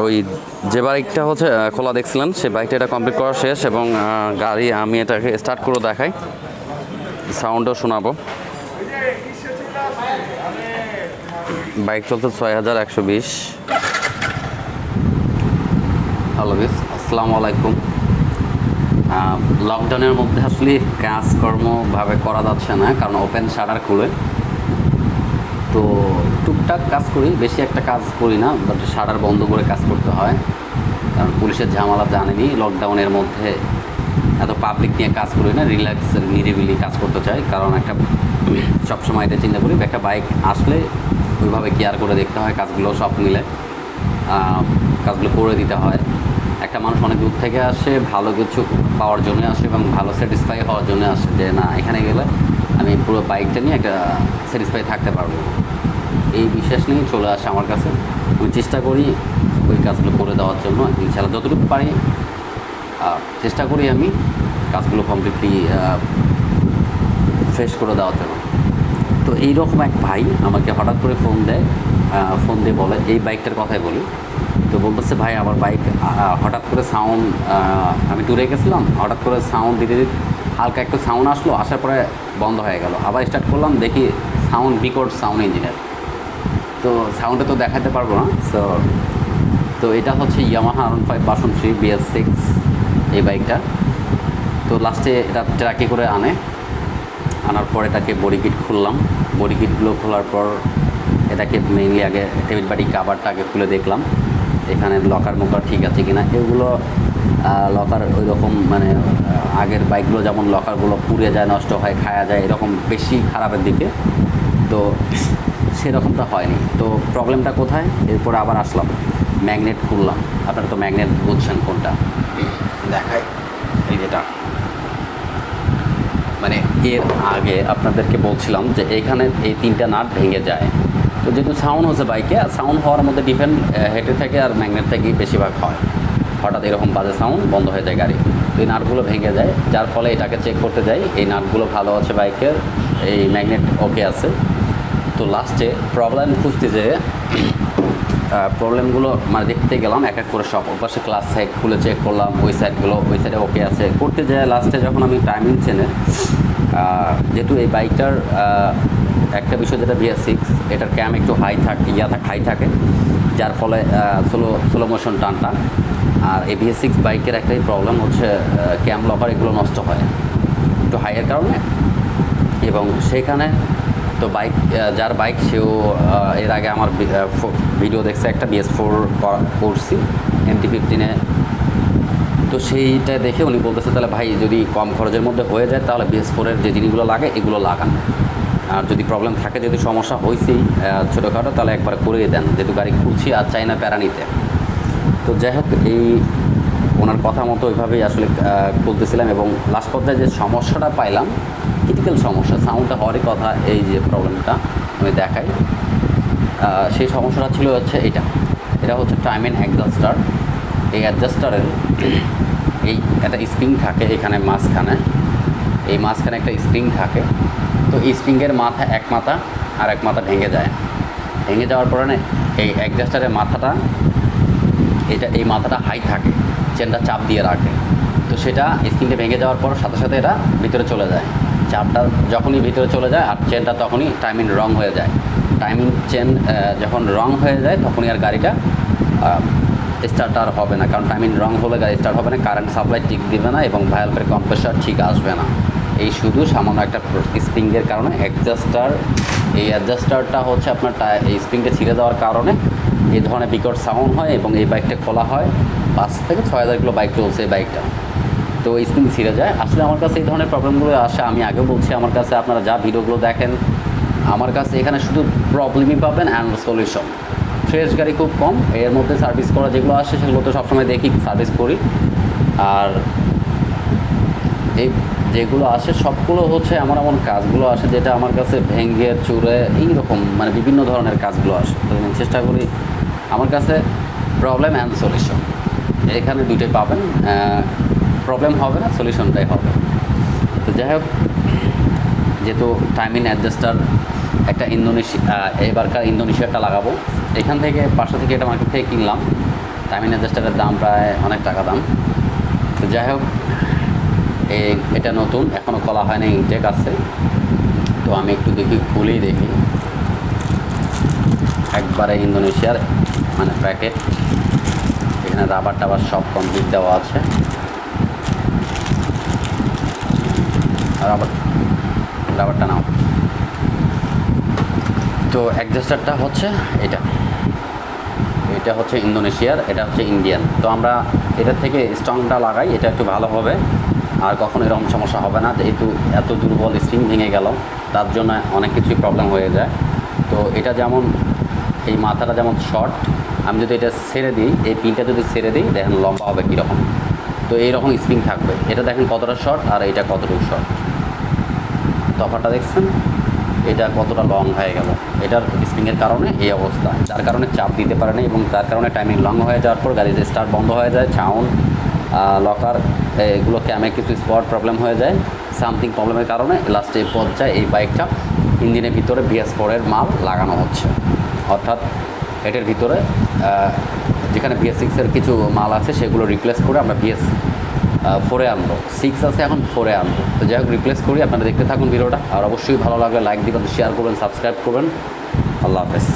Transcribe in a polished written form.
ওই যে বাইকটা হচ্ছে খোলা দেখছিলেন, সেই বাইকটা এটা কমপ্লিট করা শেষ এবং গাড়ি আমি এটাকে স্টার্ট করে দেখাই, সাউন্ডও শোনাবো। বাইক চলছে 6120। হ্যালো বিস, আসসালামু আলাইকুম। লকডাউনের মধ্যে আসলে কাজকর্মভাবে করা যাচ্ছে না, কারণ ওপেন শাটার খুলে। তো টুকটাক কাজ করি, বেশি একটা কাজ করি না, বাট শাটার বন্ধ করে কাজ করতে হয়, কারণ পুলিশের ঝামেলা জানেনি। লকডাউনের মধ্যে এত পাবলিক নিয়ে কাজ করি না, রিল্যাক্স নিরিবিলি কাজ করতে চাই, কারণ একটা সবসময় এটা চিন্তা করি একটা বাইক আসলে ওইভাবে কেয়ার করে দেখতে হয়, কাজগুলো সব মিলে কাজগুলো করে দিতে হয়। একটা মানুষ অনেক দূর থেকে আসে, ভালো কিছু পাওয়ার জন্য আসে এবং ভালো স্যাটিসফাই হওয়ার জন্য আসে, যে না এখানে গেলে আমি পুরো বাইকটা নিয়ে একটা স্যাটিসফাই থাকতে পারবো, এই বিশ্বাস নিয়ে চলে আসে আমার কাছে। আমি চেষ্টা করি ওই কাজগুলো করে দেওয়ার জন্য, ইনশাআল্লাহ যতটুকু পারি চেষ্টা করি আমি কাজগুলো কমপ্লিটলি ফ্রেশ করে দেওয়ার জন্য। তো এইরকম এক ভাই আমাকে হঠাৎ করে ফোন দিয়ে বলে, এই বাইকটার কথাই বলি। তো বলতেছে ভাই আমার বাইক হঠাৎ করে সাউন্ড, আমি ট্যুরে গেছিলাম, হঠাৎ করে সাউন্ড দিতে হালকা একটু সাউন্ড আসলো, আসার পরে বন্ধ হয়ে গেল, আবার স্টার্ট করলাম, দেখি সাউন্ড বিকট সাউন্ড ইঞ্জিনের। তো সাউন্ডে তো দেখাতে পারবো না। তো এটা হচ্ছে ইয়ামাহা R15 ভার্সন 3 BS6 এই বাইকটা। তো লাস্টে এটা ট্র্যাকে করে আনার পর এটাকে বডি কিট খুললাম। বডি কিটগুলো খোলার পর এটাকে মেইনলি আগে টেবিল বাড়ি কাভারটা আগে খুলে দেখলাম, এখানে লকার মোকার ঠিক আছে কিনা। এগুলো লকার ওই রকম মানে আগের বাইকগুলো যেমন লকারগুলো পুড়ে যায়, নষ্ট হয়, খাওয়া যায়, এরকম বেশি খারাপের দিকে। তো সেরকমটা হয়নি। তো প্রবলেমটা কোথায়? এরপরে আবার আসলাম, ম্যাগনেট খুললাম। আপনারা তো ম্যাগনেট বুঝছেন কোনটা, দেখাই। এই যেটা মানে এর আগে আপনাদেরকে বলছিলাম যে এখানে এই 3টা নাট ভেঙে যায়। তো যেহেতু সাউন্ড হচ্ছে বাইকে, সাউন্ড হওয়ার মধ্যে ডিফেন্ট হেডে থেকে আর ম্যাগনেট থেকেই বেশিরভাগ হয়। হঠাৎ এরকম বাজে সাউন্ড, বন্ধ হয়ে যায় গাড়ি। তো এই নাটগুলো ভেঙে যায়, যার ফলে এটাকে চেক করতে যাই, এই নাটগুলো ভালো আছে বাইকের, এই ম্যাগনেট ওকে আছে। তো লাস্টে প্রবলেম খুঁজতে যেয়ে প্রবলেমগুলো মানে দেখতে গেলাম এক এক করে সব। ওপাশে ক্লাস সাইড খুলে চেক করলাম, ওই সাইডে ওকে আছে করতে যায়। লাস্টে যখন আমি টাইমিং চেনে, যেহেতু এই বাইকটার একটা বিষয় যেটা BS6, এটার ক্যাম একটু হাই থাকে, যার ফলে স্লো মোশন টানটা। আর এই BS6 বাইকের একটাই প্রবলেম হচ্ছে ক্যাম লকার এগুলো নষ্ট হয় একটু হাইয়ের কারণে। এবং সেইখানে তো যার বাইক সেও এর আগে আমার ভিডিও দেখছে, একটা BS4 করছি MT-15-এ। তো সেইটা দেখে উনি বলতেছে তাহলে ভাই যদি কম খরচের মধ্যে হয়ে যায় তাহলে BS4-এর যে জিনিসগুলো লাগে এগুলো লাগান, আর যদি প্রবলেম থাকে, যেহেতু সমস্যা হয়েছেই ছোটোখাটো, তাহলে একবার করিয়ে দেন, যেহেতু গাড়ি খুঁজছি আর চাই না প্যারা নিতে। তো যাই হোক, এই ওনার কথা মতো ওইভাবেই আসলে বলতেছিলাম। এবং লাস্ট পর্যায়ে যে সমস্যাটা পাইলাম, ক্রিটিক্যাল সমস্যা, সাউন্ডটা হওয়ারই কথা, এই যে প্রবলেমটা আমি দেখাই, সেই সমস্যাটা ছিল হচ্ছে এটা হচ্ছে টাইমিং অ্যাডজাস্টার। এই অ্যাডজাস্টারের একটা স্প্রিং থাকে এখানে মাঝখানে, এই মাঝখানে একটা স্প্রিং থাকে। তো এই স্প্রিংয়ের এক মাথা আর এক মাথা ভেঙে যাওয়ার পরে এই অ্যাডজাস্টারের মাথাটা, এই মাথাটা হাই থাকে, চেনটা চাপ দিয়ে রাখে। তো সেটা স্প্রিংটা ভেঙে যাওয়ার পর সাথে সাথে এটা ভিতরে চলে যায়, চাপটা যখনই ভিতরে চলে যায় আর চেনটা তখনই টাইমিং রং হয়ে যায়। টাইমিং চেন যখন রং হয়ে যায় তখনই আর গাড়িটা স্টার্ট আর হবে না, কারণ টাইমিং রং হলে গাড়ি স্টার্ট হবে না, কারেন্ট সাপ্লাই ঠিক দেবে না এবং ভালভের কম্প্রেসার ঠিক আসবে না। এই শুধু সামান্য একটা স্প্রিংয়ের কারণে এই অ্যাডজাস্টারটা হচ্ছে আপনার এই স্প্রিংটা ছিঁড়ে যাওয়ার কারণে এই ধরনের বিকট সাউন্ড হয় এবং এই বাইকটা খোলা হয়। 5 থেকে 6000 কিলো বাইক চলছে এই বাইকটা। তো স্প্রিং ছিঁড়ে যায়। আসলে আমার কাছে এই ধরনের প্রবলেমগুলো আসে, আমি আগেও বলছি, আমার কাছে আপনারা যা ভিডিওগুলো দেখেন, আমার কাছে এখানে শুধু প্রবলেমই পাবেন অ্যান্ড সলিউশন। ফ্রেশ গাড়ি খুব কম, এর মধ্যে সার্ভিস করা যেগুলো আসে সেগুলো তো সবসময় দেখি, সার্ভিস করি। আর এই যেগুলো আসে সবগুলো হচ্ছে এমন কাজগুলো আসে যেটা আমার কাছে ভেঙে চুরে এইরকম মানে বিভিন্ন ধরনের কাজগুলো আসে। তো আমি চেষ্টা করি, আমার কাছে প্রবলেম অ্যান্ড সলিউশন এখানে দুটোই পাবেন। প্রবলেম হবে না, সলিউশনটাই হবে। তো যাই হোক, যেহেতু টাইমিং অ্যাডজাস্টার একটা ইন্দোনেশিয়া, এবারকার ইন্দোনেশিয়াটা লাগাবো। এখান থেকে পাশে থেকে এটা মার্কেট থেকে কিনলাম, টাইমিং অ্যাডজাস্টারের দাম প্রায় অনেক টাকা দাম। তো যাই হোক, এটা নতুন, এখনও খোলা হয় না, ইনটেক আছে। তো আমি একটু দেখি, খুলেই দেখি। একবারে ইন্দোনেশিয়ার মানে প্যাকেট, এখানে রাবার টাবার সব কমপ্লিট দেওয়া আছে। রাবারটা নাও। তো অ্যাডজাস্টারটা হচ্ছে এটা হচ্ছে ইন্দোনেশিয়ার, এটা হচ্ছে ইন্ডিয়ান। তো আমরা এটার থেকে স্ট্রংটা লাগাই, এটা একটু ভালো হবে, আর কখনো এরকম সমস্যা হবে না। যেহেতু এত দুর্বল স্প্রিং ভেঙে গেল, তার জন্য অনেক কিছুই প্রবলেম হয়ে যায়। তো এটা যেমন এই মাথাটা যেমন শর্ট, আমি যদি এটা ছেড়ে দিই, এই পিনটা যদি ছেড়ে দিই, দেখেন লম্বা হবে কীরকম। তো এইরকম স্প্রিং থাকবে। এটা দেখেন কতটা শর্ট আর এটা কতটুকু শর্ট, তফাৎটা দেখছেন? এটা কতটা লং হয়ে গেল, এটার স্প্রিংয়ের কারণে এই অবস্থা, যার কারণে চাপ দিতে পারে না, এবং তার কারণে টাইমিং লং হয়ে যাওয়ার পর গাড়ির স্টার্ট বন্ধ হয়ে যায়, সাউন্ড, লকার, এগুলো ক্যামে কিছু স্পট প্রবলেম হয়ে যায়। সামথিং প্রবলেমের কারণে লাস্টে এই পর্যায়ে এই বাইকটা ইঞ্জিনের ভিতরে BS4-এর মাল লাগানো হচ্ছে। অর্থাৎ এটার ভিতরে যেখানে BS6-এর কিছু মাল আছে সেগুলো রিপ্লেস করে আমরা BS4-এ আনবো। 6 আছে, এখন 4-এ আনবো। তো যাই হোক, রিপ্লেস করি। আপনারা দেখতে থাকুন ভিডিওটা, আর অবশ্যই ভালো লাগলে লাইক দিবেন, শেয়ার করবেন, সাবস্ক্রাইব করবেন। আল্লাহ হাফেজ।